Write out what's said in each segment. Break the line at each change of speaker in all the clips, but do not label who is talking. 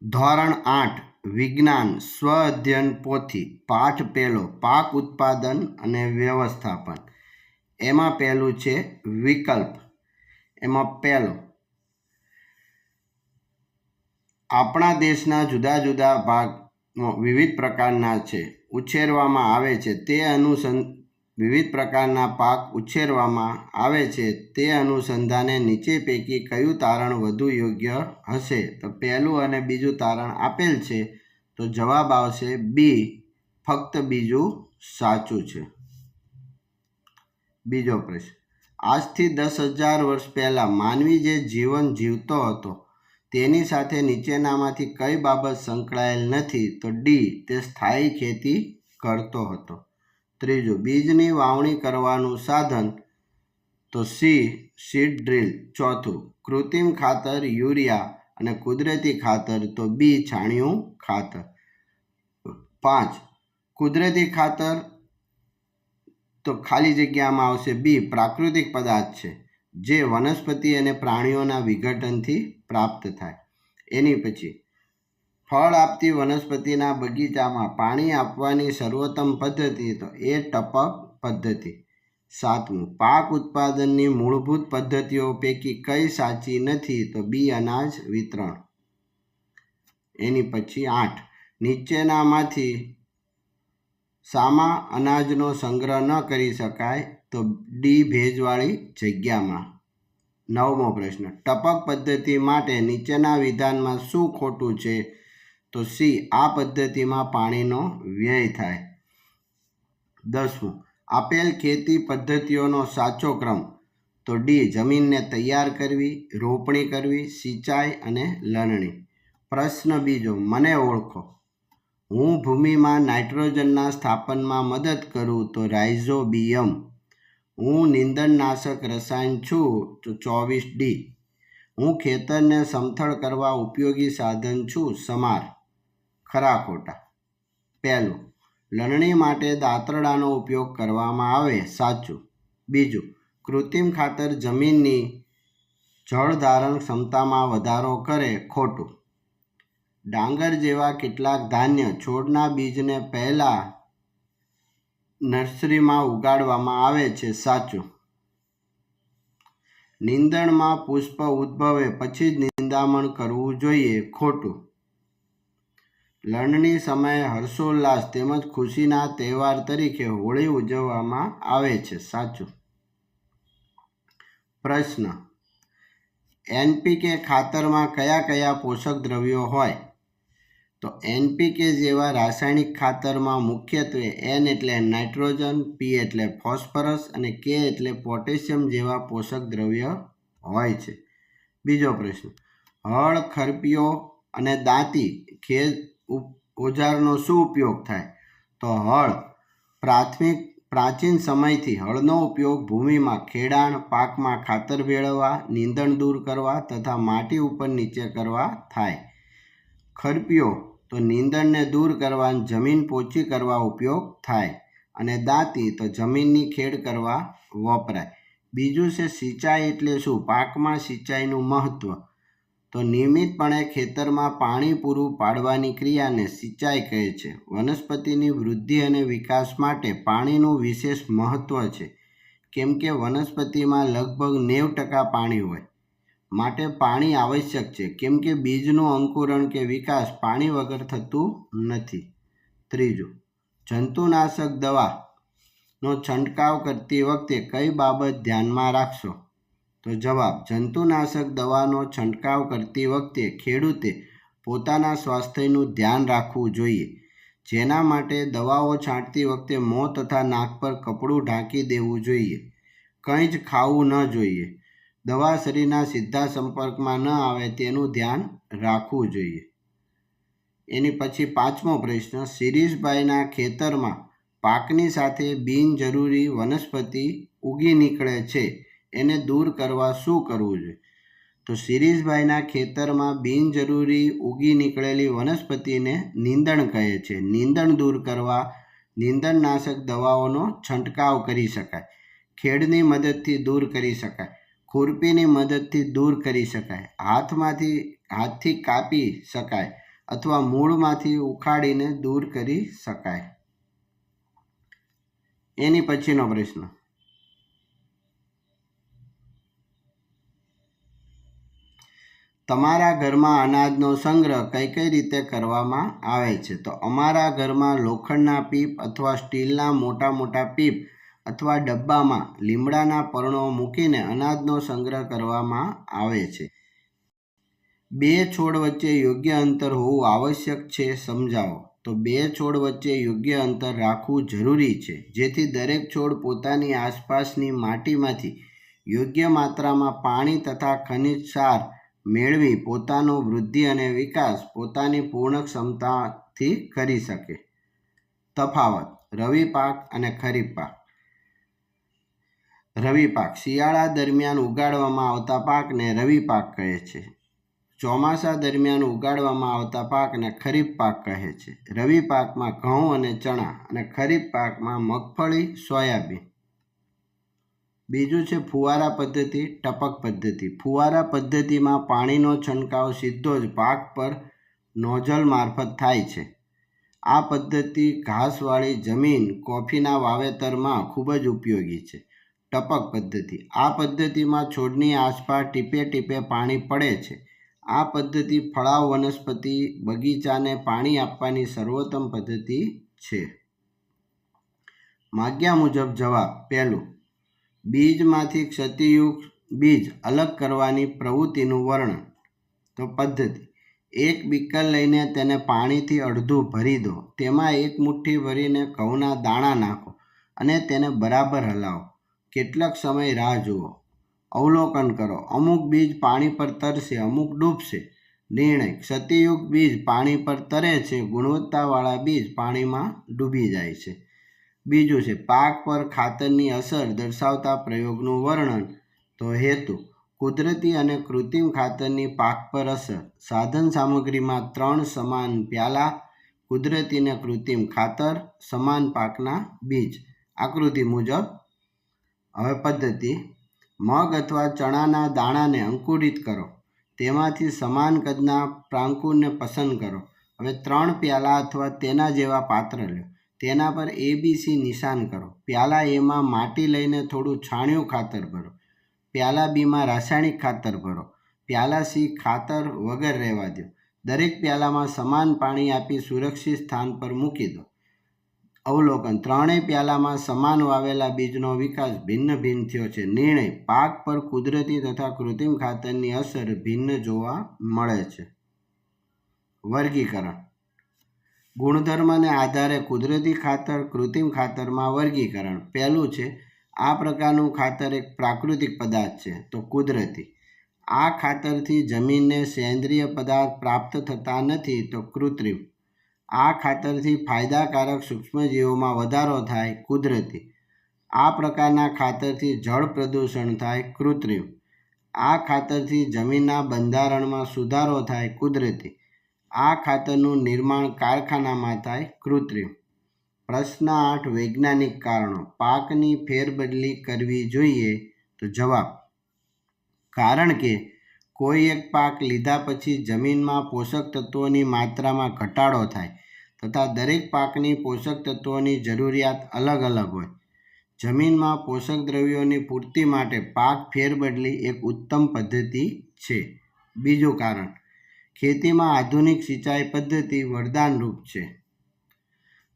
ધોરણ 8 વિજ્ઞાન સ્વ અધ્યયન પોથી પાઠ પહેલો પાક ઉત્પાદન અને વ્યવસ્થાપન. એમાં પહેલું છે વિકલ્પ. એમાં પહેલો, આપણા દેશના જુદા જુદા ભાગમાં વિવિધ પ્રકારના છે ઉછેરવામાં આવે છે વિવિધ પ્રકારના પાક ઉછેરવામાં આવે છે તે અનુસંધાને નીચે પૈકી કયું તારણ વધુ યોગ્ય હશે? તો પહેલું અને બીજું તારણ આપેલ છે, તો જવાબ આવશે બી, ફક્ત બીજું સાચું છે. બીજો પ્રશ્ન, આજથી 10,000 વર્ષ પહેલાં માનવી જે જીવન જીવતો હતો તેની સાથે નીચેનામાંથી કઈ બાબત સંકળાયેલ નથી? તો ડી, તે સ્થાયી ખેતી કરતો હતો. ત્રીજું, બીજની વાવણી કરવાનું સાધન? તો સી, સીડ ડ્રીલ. ચોથું, કૃત્રિમ ખાતર યુરિયા અને કુદરતી ખાતર? તો બી, છાણિયું ખાતર. 5, કુદરતી ખાતર તો ખાલી જગ્યામાં આવશે બી, પ્રાકૃતિક પદાર્થ છે જે વનસ્પતિ અને પ્રાણીઓના વિઘટનથી પ્રાપ્ત થાય. એની પછી, ફળ આપતી વનસ્પતિના બગીચામાં પાણી આપવાની સર્વોત્તમ પદ્ધતિ? તો એ ટપક પદ્ધતિ. 7મું, પાક ઉત્પાદનની મૂળભૂત પદ્ધતિઓ પૈકી કઈ સાચી નથી? તો બી, અનાજ વિતરણ. એની પછી 8, નીચેનામાંથી શામાં અનાજનો સંગ્રહ ન કરી શકાય? તો ડી, ભેજવાળી જગ્યામાં. 9મો પ્રશ્ન, ટપક પદ્ધતિ માટે નીચેના વિધાનમાં શું ખોટું છે? તો સી, આ પદ્ધતિમાં પાણીનો વ્યય થાય. 10મું, આપેલ ખેતી પદ્ધતિઓનો સાચો ક્રમ? તો ડી, જમીનને તૈયાર કરવી, રોપણી કરવી, સિંચાઈ અને લણણી. પ્રશ્ન બીજો, મને ઓળખો. હું ભૂમિમાં નાઇટ્રોજનના સ્થાપનમાં મદદ કરું? તો રાઇઝોબિયમ. હું નીંદણનાશક રસાયણ છું? તો 24D. હું ખેતરને સમથળ કરવા ઉપયોગી સાધન છું? સમાર. ખરા ખોટા? પહેલું, લણણી માટે દાંતરડાનો ઉપયોગ કરવામાં આવે? સાચું. બીજું, કૃત્રિમ ખાતર જમીનની જળધારણ ક્ષમતામાં વધારો કરે? ખોટું. ડાંગર જેવા કેટલાક ધાન્ય છોડના બીજને પહેલા નર્સરીમાં ઉગાડવામાં આવે છે? સાચું. નીંદણમાં પુષ્પ ઉદ્ભવે પછી જ નિંદામણ કરવું જોઈએ? ખોટું. લણણી સમયે હર્ષોલ્લાસ તેમજ ખુશીના તહેવાર તરીકે હોળી ઉજવવામાં આવે છે? સાચું. પ્રશ્ન, એનપીકે ખાતરમાં કયા કયા પોષક દ્રવ્યો હોય? તો એનપીકે જેવા રાસાયણિક ખાતરમાં મુખ્યત્વે એન એટલે નાઇટ્રોજન, પી એટલે ફોસ્ફરસ અને કે એટલે પોટેશિયમ જેવા પોષક દ્રવ્ય હોય છે. બીજો પ્રશ્ન, હળ, ખરપીઓ અને દાંતી ખેત ઓજારનો શું ઉપયોગ થાય? તો હળ. પ્રાચીન સમયથી હળનો ઉપયોગ ભૂમિમાં ખેડાણ, પાકમાં ખાતર ભેળવવા, નીંદણ દૂર કરવા તથા માટી ઉપર નીચે કરવા થાય. ખરપીઓ તો નીંદણને દૂર કરવા, જમીન પોચી કરવા ઉપયોગ થાય. અને દાંતી તો જમીનની ખેડ કરવા વપરાય. બીજું છે સિંચાઈ એટલે શું? પાકમાં સિંચાઈનું મહત્વ? તો નિયમિતપણે ખેતરમાં પાણી પૂરું પાડવાની ક્રિયાને સિંચાઈ કહે છે. વનસ્પતિની વૃદ્ધિ અને વિકાસ માટે પાણીનું વિશેષ મહત્વ છે, કેમ કે વનસ્પતિમાં લગભગ 90% પાણી હોય. માટે પાણી આવશ્યક છે, કેમ કે બીજનું અંકુરણ કે વિકાસ પાણી વગર થતું નથી. ત્રીજું, જંતુનાશક દવાનો છંટકાવ કરતી વખતે કઈ બાબત ધ્યાનમાં રાખશો? તો જવાબ, જંતુનાશક દવાનો છંટકાવ કરતી વખતે ખેડૂતે પોતાના સ્વાસ્થ્યનું ધ્યાન રાખવું જોઈએ, જેના માટે દવાઓ છાંટતી વખતે મોં તથા નાક પર કપડું ઢાંકી દેવું જોઈએ. કંઈ જ ખાવું ન જોઈએ. દવા શરીરના સીધા સંપર્કમાં ન આવે તેનું ધ્યાન રાખવું જોઈએ. એની પછી 5મો પ્રશ્ન, શિરીષભાઈના ખેતરમાં પાકની સાથે બિનજરૂરી વનસ્પતિ ઉગી નીકળે છે, એને દૂર કરવા શું કરવું જોઈએ? તો શિરીષભાઈના ખેતરમાં બિનજરૂરી ઉગી નીકળેલી વનસ્પતિને નીંદણ કહે છે. નીંદણ દૂર કરવા નીંદણનાશક દવાઓનો છંટકાવ કરી શકાય. ખેડની મદદથી દૂર કરી શકાય. ખુરપીની મદદથી દૂર કરી શકાય. હાથથી કાપી શકાય. અથવા મૂળમાંથી ઉખાડીને દૂર કરી શકાય. એની પછીનો પ્રશ્ન, તમારા ઘરમાં અનાજનો સંગ્રહ કઈ કઈ રીતે કરવામાં આવે છે? તો અમારા ઘરમાં લોખંડના પીપ અથવા સ્ટીલના મોટા મોટા પીપ અથવા ડબ્બામાં લીમડાના પર્ણો મૂકીને અનાજનો સંગ્રહ કરવામાં આવે છે. બે છોડ વચ્ચે યોગ્ય અંતર હોવું આવશ્યક છે, સમજાવો. તો બે છોડ વચ્ચે યોગ્ય અંતર રાખવું જરૂરી છે, જેથી દરેક છોડ પોતાની આસપાસની માટીમાંથી યોગ્ય માત્રામાં પાણી તથા ખનિજ ક્ષાર મેળવી પોતાનો વૃદ્ધિ અને વિકાસ પોતાની પૂર્ણ ક્ષમતાથી કરી શકે. તફાવત: રવિ પાક અને ખરીફ પાક. રવિ પાક શિયાળા દરમિયાન ઉગાડવામાં આવતા પાકને રવિ પાક કહે છે. ચોમાસા દરમિયાન ઉગાડવામાં આવતા પાકને ખરીફ પાક કહે છે. રવિ પાકમાં ઘઉં અને ચણા અને ખરીફ પાકમાં મગફળી, સોયાબીન. બીજું છે ફુવારા પદ્ધતિ, ટપક પદ્ધતિ. ફુવારા પદ્ધતિમાં પાણીનો છંટકાવ સીધો જ પાક પર નોઝલ મારફત થાય છે. આ પદ્ધતિ ઘાસવાળી જમીન, કોફીના વાવેતરમાં ખૂબ જ ઉપયોગી છે. ટપક પદ્ધતિ. આ પદ્ધતિમાં છોડની આસપાસ ટીપે ટીપે પાણી પડે છે. આ પદ્ધતિ ફળાવ વનસ્પતિ બગીચાને પાણી આપવાની સર્વોત્તમ પદ્ધતિ છે. માગ્યા મુજબ જવાબ. પહેલું, બીજમાંથી ક્ષતિયુક્ત બીજ અલગ કરવાની પ્રવૃત્તિનું વર્ણન. તો પદ્ધતિ: એક બીકર લઈને તેને પાણીથી અડધું ભરી દો. તેમાં એક મુઠ્ઠી ભરીને ઘઉંના દાણા નાખો અને તેને બરાબર હલાવો. કેટલાક સમય રાહ જુઓ. અવલોકન કરો. અમુક બીજ પાણી પર તરશે, અમુક ડૂબશે. નિર્ણય: ક્ષતિયુક્ત બીજ પાણી પર તરે છે, ગુણવત્તાવાળા બીજ પાણીમાં ડૂબી જાય છે. બીજું છે પાક પર ખાતરની અસર દર્શાવતા પ્રયોગનું વર્ણન. તો હેતુ: કુદરતી અને કૃત્રિમ ખાતરની પાક પર અસર. સાધન સામગ્રીમાં 3 સમાન પ્યાલા કુદરતી અને કૃત્રિમ ખાતર, સમાન પાકના બીજ. આકૃતિ મુજબ. હવે પદ્ધતિ: મગ અથવા ચણાના દાણાને અંકુરિત કરો. તેમાંથી સમાન કદના પ્રાંકુરને પસંદ કરો. હવે 3 પ્યાલા અથવા તેના જેવા પાત્ર લો. તેના પર ABC નિશાન કરો. પ્યાલા એમાં માટી લઈને થોડું છાણિયું ખાતર ભરો. પ્યાલા બીમાં રાસાયણિક ખાતર ભરો. પ્યાલા સી ખાતર વગર રહેવા દો. દરેક પ્યાલામાં સમાન પાણી આપી સુરક્ષિત સ્થાન પર મૂકી દો. અવલોકન: ત્રણેય પ્યાલામાં સમાન વાવેલા બીજનો વિકાસ ભિન્ન ભિન્ન થયો છે. નિર્ણય: પાક પર કુદરતી તથા કૃત્રિમ ખાતરની અસર ભિન્ન જોવા મળે છે. વર્ગીકરણ: ગુણધર્મને આધારે કુદરતી ખાતર, કૃત્રિમ ખાતરમાં વર્ગીકરણ. પહેલું છે આ પ્રકારનું ખાતર એક પ્રાકૃતિક પદાર્થ છે. તો કુદરતી: આ ખાતરથી જમીનને સેન્દ્રિય પદાર્થ પ્રાપ્ત થતા નથી. તો કૃત્રિમ: આ ખાતરથી ફાયદાકારક સૂક્ષ્મજીવોમાં વધારો થાય. કુદરતી: આ પ્રકારના ખાતરથી જળ પ્રદૂષણ થાય. કૃત્રિમ: આ ખાતરથી જમીનના બંધારણમાં સુધારો થાય. કુદરતી: આ ખાતરનું નિર્માણ કારખાનામાં થાય. કૃત્રિમ. પ્રશ્ન 8, વૈજ્ઞાનિક કારણો. પાકની ફેરબદલી કરવી જોઈએ. તો જવાબ: કારણ કે કોઈ એક પાક લીધા પછી જમીનમાં પોષક તત્વોની માત્રામાં ઘટાડો થાય તથા દરેક પાકની પોષક તત્વોની જરૂરિયાત અલગ અલગ હોય. જમીનમાં પોષક દ્રવ્યોની પૂર્તિ માટે પાક ફેરબદલી એક ઉત્તમ પદ્ધતિ છે. બીજું કારણ, ખેતીમાં આધુનિક સિંચાઈ પદ્ધતિ વરદાનરૂપ છે.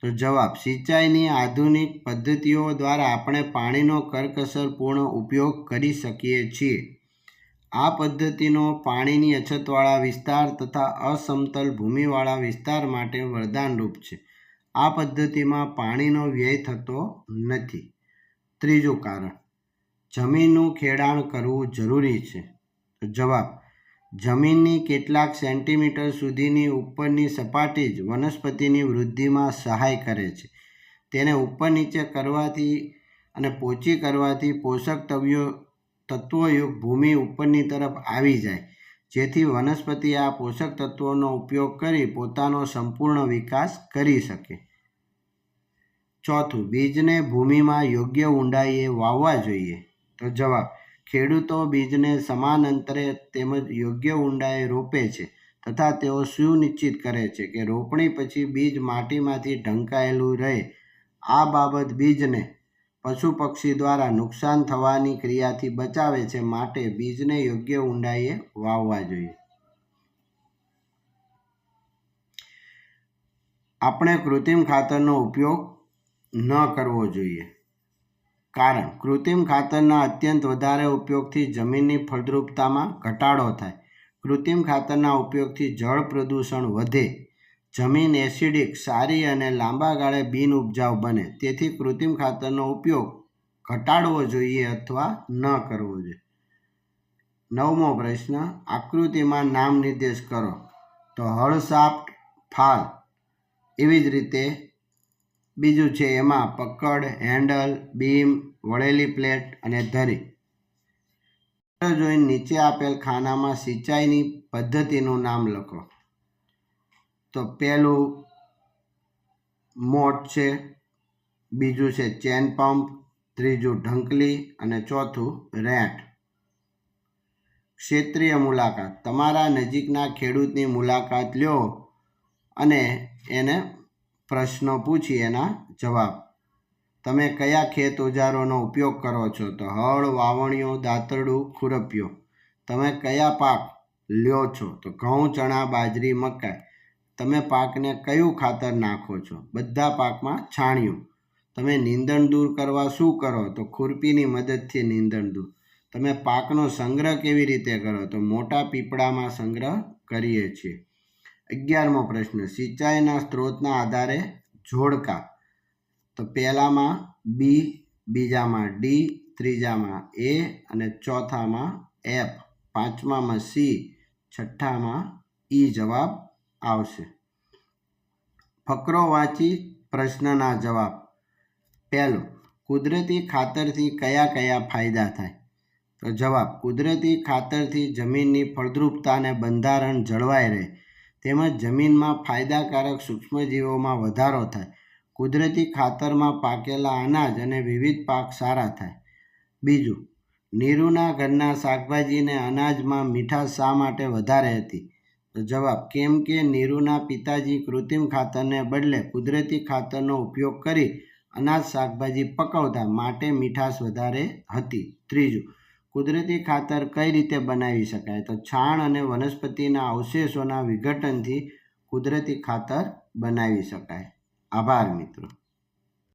તો જવાબ: સિંચાઈની આધુનિક પદ્ધતિઓ દ્વારા આપણે પાણીનો કરકસરપૂર્ણ ઉપયોગ કરી શકીએ છીએ. આ પદ્ધતિનો પાણીની અછતવાળા વિસ્તાર તથા અસમતલ ભૂમિવાળા વિસ્તાર માટે વરદાનરૂપ છે. આ પદ્ધતિમાં પાણીનો વ્યય થતો નથી. ત્રીજું કારણ, જમીનનું ખેડાણ કરવું જરૂરી છે. તો જવાબ: જમીનની કેટલાક સેન્ટીમીટર સુધીની ઉપરની સપાટી જ વનસ્પતિની વૃદ્ધિમાં સહાય કરે છે. તેને ઉપર નીચે કરવાથી અને પોચી કરવાથી પોષક તત્વોયુક્ત ભૂમિ ઉપરની તરફ આવી જાય, જેથી વનસ્પતિ આ પોષક તત્વોનો ઉપયોગ કરી પોતાનો સંપૂર્ણ વિકાસ કરી શકે. ચોથું, બીજને ભૂમિમાં યોગ્ય ઊંડાઈએ વાવવા જોઈએ. તો જવાબ: ખેડૂતો બીજને સમાન અંતરે તેમજ યોગ્ય ઊંડાઈએ રોપે છે, તથા તેઓ સુનિશ્ચિત કરે છે કે રોપણી પછી બીજ માટીમાંથી ઢંકાયેલું રહે. આ બાબત બીજને પશુ પક્ષી દ્વારા નુકસાન થવાની ક્રિયાથી બચાવે છે, માટે બીજને યોગ્ય ઊંડાઈએ વાવવા જોઈએ. આપણે કૃત્રિમ ખાતરનો ઉપયોગ ન કરવો જોઈએ. કારણ કૃત્રિમ ખાતરના અત્યંત વધારે ઉપયોગથી જમીનની ફળદ્રુપતામાં ઘટાડો થાય. કૃત્રિમ ખાતરના ઉપયોગથી જળ પ્રદૂષણ વધે, જમીન એસિડિક, સારી અને લાંબા ગાળે બિનઉપજાઉ બને. તેથી કૃત્રિમ ખાતરનો ઉપયોગ ઘટાડવો જોઈએ અથવા ન કરવો જોઈએ. 9મો પ્રશ્ન, આકૃતિમાં નામ નિર્દેશ કરો. તો હળ, શાફ્ટ, ફાલ. એવી જ રીતે બીજું છે એમાં પકડ, હેન્ડલ, બીમ, વળેલી પ્લેટ અને ધરી. જોઈને નીચે આપેલ ખાનામાં સિંચાઈની પદ્ધતિનું નામ લખો. તો પહેલું મોટ છે, બીજું છે ચેન પંપ, ત્રીજું ઢંકલી અને ચોથું રેટ. ક્ષેત્રીય મુલાકાત. તમારા નજીકના ખેડૂતની મુલાકાત લ્યો અને એને પ્રશ્નો પૂછી એના જવાબ. તમે કયા ખેત ઓજારોનો ઉપયોગ કરો છો? તો હળ, વાવણીઓ, દાતરડું, ખુરપિયો. તમે કયા પાક લ્યો છો? તો ઘઉં, ચણા, બાજરી, મકાઈ. તમે પાકને કયું ખાતર નાખો છો? બધા પાકમાં છાણિયું. તમે નીંદણ દૂર કરવા શું કરો? તો ખુરપીની મદદથી નીંદણ દૂર. તમે પાકનો સંગ્રહ કેવી રીતે કરો? તો મોટા પીપળામાં સંગ્રહ કરીએ છીએ. 11મો પ્રશ્ન, સિંચાઈના સ્ત્રોતના આધારે જોડકા. તો પહેલામાં બી, બીજામાં ડી, ત્રીજામાં એ અને ચોથામાં એફ, પાંચમામાં સી, છઠ્ઠામાં ઈ જવાબ આવશે. ફકરો વાંચી પ્રશ્નના જવાબ. પહેલું, કુદરતી ખાતરથી કયા કયા ફાયદા થાય? તો જવાબ, કુદરતી ખાતરથી જમીનની ફળદ્રુપતા અને બંધારણ જળવાઈ રહે, તેમજ જમીનમાં ફાયદાકારક સૂક્ષ્મજીવોમાં વધારો થાય. કુદરતી ખાતરમાં પાકેલા અનાજ અને વિવિધ પાક સારા થાય. બીજું, નીરુના ઘરના શાકભાજીને અનાજમાં મીઠાશ શા માટે વધારે હતી? તો જવાબ, કેમ કે નીરુના પિતાજી કૃત્રિમ ખાતરને બદલે કુદરતી ખાતરનો ઉપયોગ કરી અનાજ શાકભાજી પકવતા, માટે મીઠાશ વધારે હતી. ત્રીજું, કુદરતી ખાતર કઈ રીતે બનાવી શકાય? તો છાણ અને વનસ્પતિના અવશેષોના વિઘટનથી કુદરતી ખાતર બનાવી શકાય. આભાર મિત્રો.